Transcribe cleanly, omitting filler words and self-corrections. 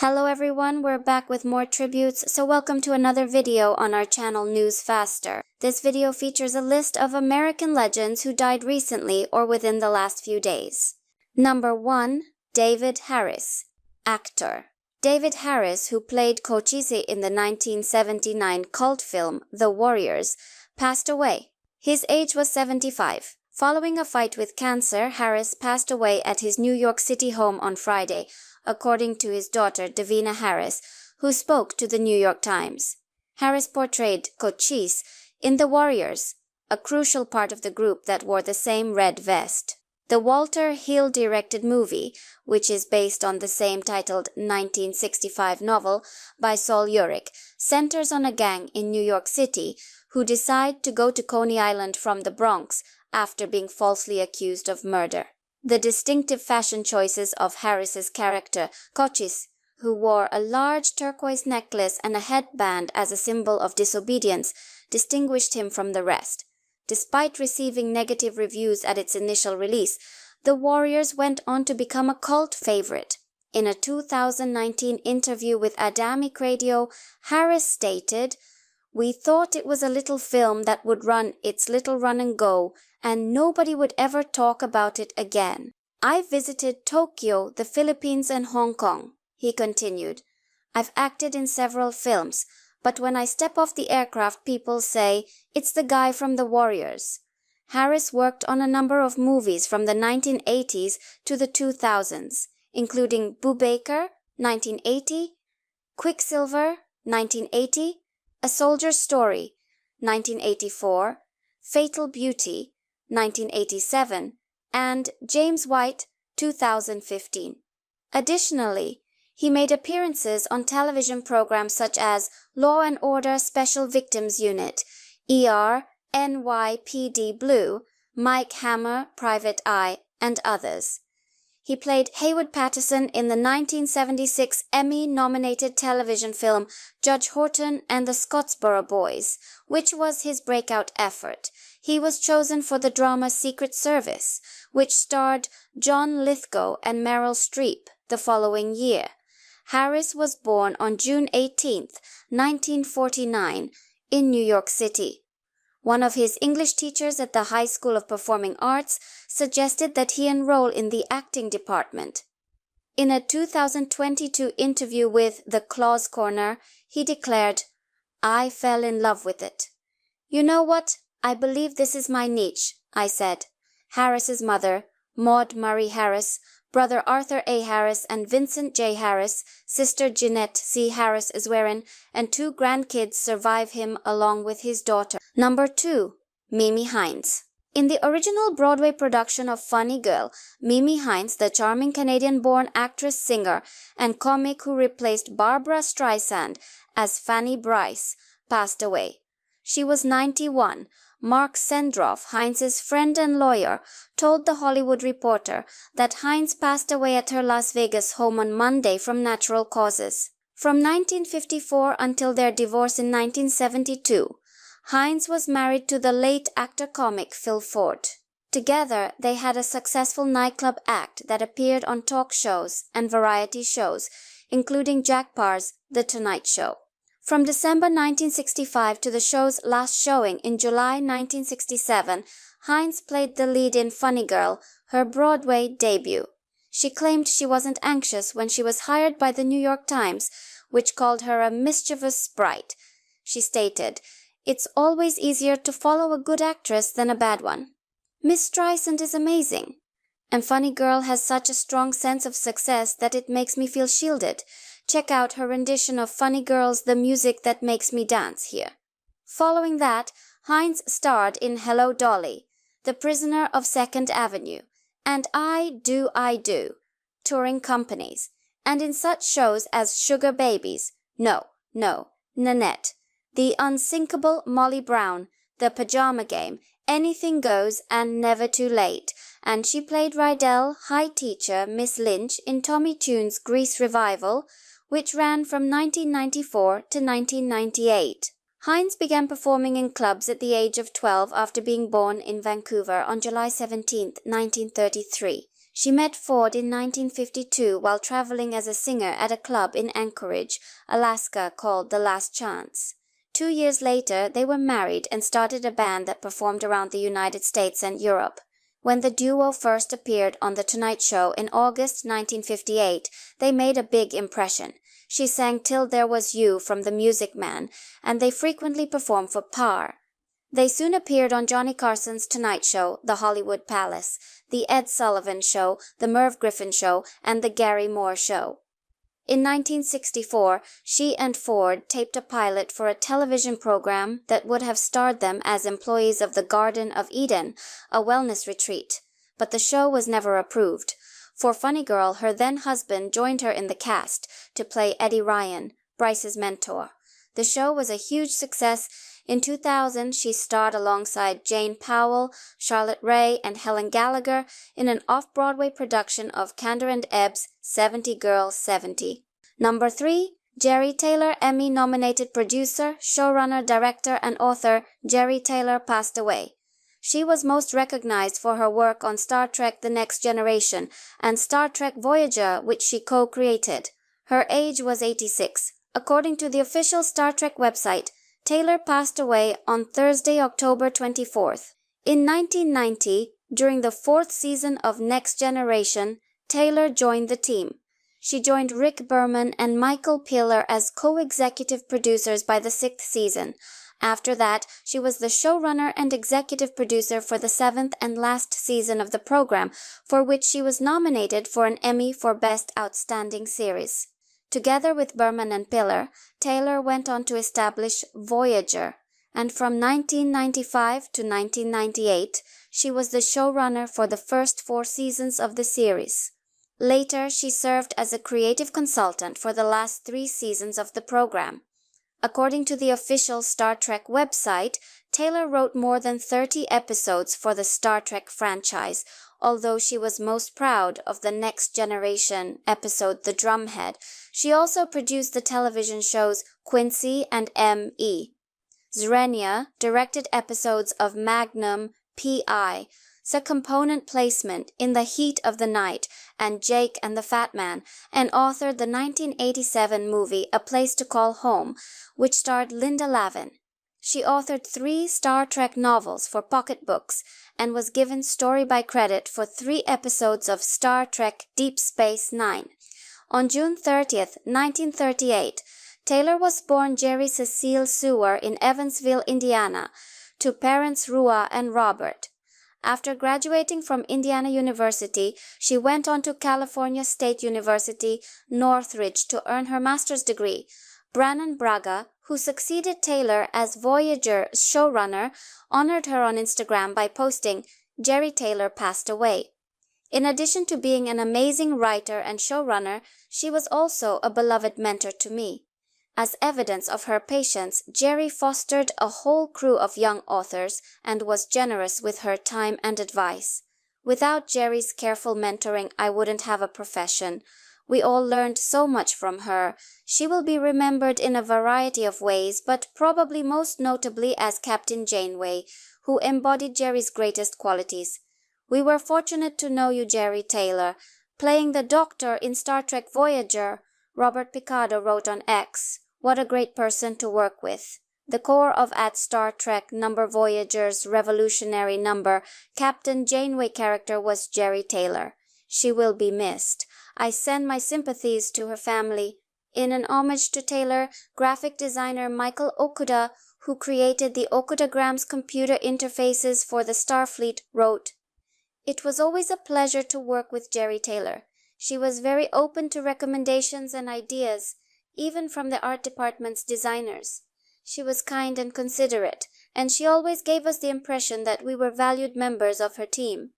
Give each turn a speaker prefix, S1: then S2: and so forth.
S1: Hello everyone, we're back with more tributes, so welcome to another video on our channel News Faster. This video features a list of American legends who died recently or within the last few days. Number 1. David Harris, actor. David Harris, who played Cochise in the 1979 cult film The Warriors, passed away. His age was 75. Following a fight with cancer, Harris passed away at his New York City home on Friday, according to his daughter Davina Harris, who spoke to the New York Times. Harris portrayed Cochise in The Warriors, a crucial part of the group that wore the same red vest. The Walter Hill-directed movie, which is based on the same titled 1965 novel by Saul Urich, centers on a gang in New York City who decide to go to Coney Island from the Bronx after being falsely accused of murder. The distinctive fashion choices of Harris's character, Cochise, who wore a large turquoise necklace and a headband as a symbol of disobedience, distinguished him from the rest. Despite receiving negative reviews at its initial release, The Warriors went on to become a cult favorite. In a 2019 interview with Adamic Radio, Harris stated, "We thought it was a little film that would run its little run and go, and nobody would ever talk about it again. I visited Tokyo, the Philippines, and Hong Kong," he continued. "I've acted in several films, but when I step off the aircraft, people say, 'It's the guy from The Warriors.'" Harris worked on a number of movies from the 1980s to the 2000s, including Boo Baker, 1980, Quicksilver, 1980, A Soldier's Story, 1984, Fatal Beauty, 1987, and James White, 2015. Additionally, he made appearances on television programs such as Law and Order Special Victims Unit, ER, NYPD Blue, Mike Hammer, Private Eye, and others. He played Haywood Patterson in the 1976 Emmy-nominated television film Judge Horton and the Scottsboro Boys, which was his breakout effort. He was chosen for the drama Secret Service, which starred John Lithgow and Meryl Streep the following year. Harris was born on June 18, 1949, in New York City. One of his English teachers at the High School of Performing Arts suggested that he enroll in the acting department. In a 2022 interview with The Claws Corner, he declared, "I fell in love with it. You know what? I believe this is my niche," I said. Harris's mother, Maud Murray Harris, brother Arthur A. Harris and Vincent J. Harris, sister Jeanette C. Harris-Iswerin, and 2 grandkids survive him along with his daughter. Number 2. Mimi Hines. In the original Broadway production of Funny Girl, Mimi Hines, the charming Canadian-born actress, singer, and comic who replaced Barbra Streisand as Fanny Brice, passed away. She was 91. Mark Sendroff, Hines's friend and lawyer, told The Hollywood Reporter that Hines passed away at her Las Vegas home on Monday from natural causes. From 1954 until their divorce in 1972, Hines was married to the late actor-comic Phil Ford. Together, they had a successful nightclub act that appeared on talk shows and variety shows, including Jack Parr's The Tonight Show. From December 1965 to the show's last showing in July 1967, Hines played the lead in Funny Girl, her Broadway debut. She claimed she wasn't anxious when she was hired by the New York Times, which called her a mischievous sprite. She stated, "It's always easier to follow a good actress than a bad one. Miss Streisand is amazing. And Funny Girl has such a strong sense of success that it makes me feel shielded. Check out her rendition of Funny Girl's The Music That Makes Me Dance here." Following that, Hines starred in Hello Dolly, The Prisoner of Second Avenue, and I Do, touring companies, and in such shows as Sugar Babies, No, Nanette, The Unsinkable Molly Brown, The Pajama Game, Anything Goes, and Never Too Late, and she played Rydell, High Teacher Miss Lynch in Tommy Tune's Grease Revival, which ran from 1994 to 1998. Hines began performing in clubs at the age of 12 after being born in Vancouver on July 17, 1933. She met Ford in 1952 while traveling as a singer at a club in Anchorage, Alaska called The Last Chance. 2 years later, they were married and started a band that performed around the United States and Europe. When the duo first appeared on The Tonight Show in August 1958, they made a big impression. She sang Till There Was You from The Music Man, and they frequently performed for Parr. They soon appeared on Johnny Carson's Tonight Show, The Hollywood Palace, The Ed Sullivan Show, The Merv Griffin Show, and The Gary Moore Show. In 1964, she and Ford taped a pilot for a television program that would have starred them as employees of the Garden of Eden, a wellness retreat, but the show was never approved. For Funny Girl, her then-husband joined her in the cast to play Eddie Ryan, Bryce's mentor. The show was a huge success. In 2000, she starred alongside Jane Powell, Charlotte Rae, and Helen Gallagher in an off-Broadway production of Kander and Ebb's 70 Girls 70. Number 3. Jeri Taylor, Emmy-nominated producer, showrunner, director, and author Jeri Taylor passed away. She was most recognized for her work on Star Trek The Next Generation and Star Trek Voyager, which she co-created. Her age was 86. According to the official Star Trek website, Taylor passed away on Thursday, October 24th. In 1990, during the 4th season of Next Generation, Taylor joined the team. She joined Rick Berman and Michael Piller as co-executive producers by the 6th season. After that, she was the showrunner and executive producer for the 7th and last season of the program, for which she was nominated for an Emmy for Best Outstanding Series. Together with Berman and Piller, Taylor went on to establish Voyager, and from 1995 to 1998, she was the showrunner for the first 4 seasons of the series. Later, she served as a creative consultant for the last 3 seasons of the program. According to the official Star Trek website, Taylor wrote more than 30 episodes for the Star Trek franchise, although she was most proud of the Next Generation episode The Drumhead. She also produced the television shows Quincy and M.E. Zrenia directed episodes of Magnum, P.I., saw component placement In the Heat of the Night and Jake and the Fat Man, and authored the 1987 movie A Place to Call Home, which starred Linda Lavin. She authored 3 Star Trek novels for Pocket Books and was given story by credit for 3 episodes of Star Trek Deep Space Nine. On June 30th, 1938, Taylor was born Jerry Cecile Sewer in Evansville, Indiana, to parents Rua and Robert. After graduating from Indiana University, she went on to California State University, Northridge to earn her master's degree. Brannon Braga, who succeeded Taylor as Voyager showrunner, honored her on Instagram by posting, "Jeri Taylor passed away." In addition to being an amazing writer and showrunner, she was also a beloved mentor to me. As evidence of her patience, Jeri fostered a whole crew of young authors and was generous with her time and advice. Without Jeri's careful mentoring, I wouldn't have a profession. We all learned so much from her. She will be remembered in a variety of ways, but probably most notably as Captain Janeway, who embodied Jeri's greatest qualities. "We were fortunate to know you, Jeri Taylor. Playing the Doctor in Star Trek Voyager," Robert Picardo wrote on X. "What a great person to work with." The core of @Star Trek number Voyager's revolutionary number, Captain Janeway character was Jeri Taylor. She will be missed. I send my sympathies to her family. In an homage to Taylor, graphic designer Michael Okuda, who created the Okudagrams computer interfaces for the Starfleet, wrote, "It was always a pleasure to work with Jeri Taylor. She was very open to recommendations and ideas, even from the art department's designers. She was kind and considerate, and she always gave us the impression that we were valued members of her team.